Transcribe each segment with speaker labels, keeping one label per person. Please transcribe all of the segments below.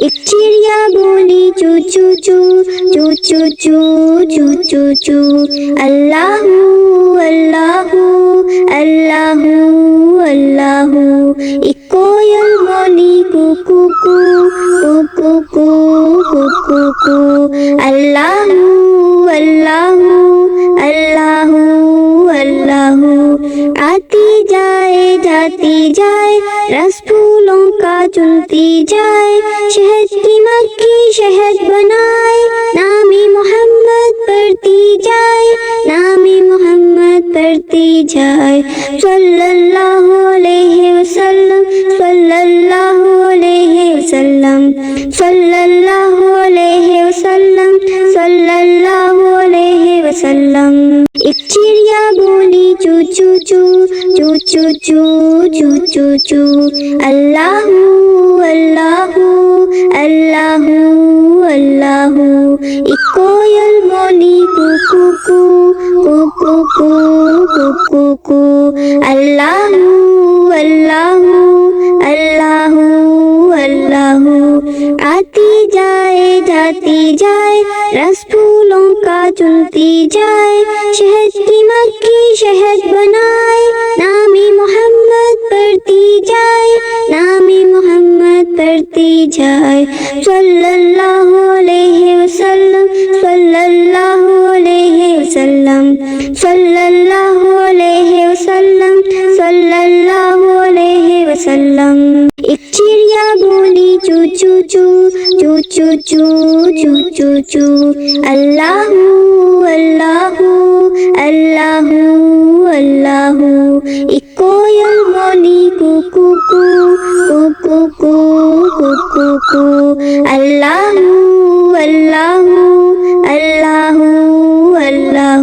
Speaker 1: ایک چڑیا بولی چو چو چو چو چو چو چو چو چو، اللہ اللہ اللہ اللہ۔ ایک کوئل بولی کو کو کو کو کو کو کو کو، اللہ اللہ اللہ اللہ۔ آتی جائے جاتی جائے رس پھولوں کا چنتی جائے، شہد کی مکھی شہد بنائے، نام محمد پڑھتی جائے، نام محمد پڑھتی جائے۔ صلی اللہ علیہ وسلم صلی اللہ علیہ وسلم صلی اللہ علیہ وسلم صلی اللہ علیہ وسلم۔ ایک چڑیا بولی چو چو چو چو چو چو چو چو چو، اللہ اللہ اللہ اللہ۔ ایک کوئل بولی کو کو کو کو کو کو کو، اللہ اللہ اللہ اللہ۔ آتی جائے جاتی جائے رس پھولوں کا چنتی جائے، شہد کی مکھی شہد بنائے، نام محمد پڑھتی جائے، نام محمد پڑھتی جائے۔ صلی اللہ علیہ وسلم صلی اللہ علیہ وسلم صلی اللہ علیہ وسلم صلی اللہ علیہ وسلم۔ ایک چڑیا بولی چو چو چو چو چو چو چو چو چو، اللہ اللہ اللہ اللہ۔ ایک کوئل بولی کو کو کو کو کو کو کو کو، اللہ اللہ اللہ اللہ۔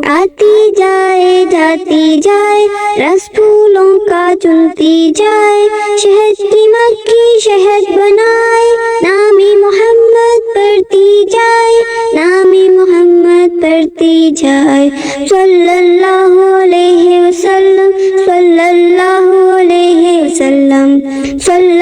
Speaker 1: آتی جائے جاتی جائے رس پھولوں کا چنتی جائے، شہد کی مکھی شہد بنائے، نام محمد پڑھتی جائے، نام محمد پڑھتی جائے۔ صلی اللہ علیہ وسلم صلی اللہ علیہ وسلم صلی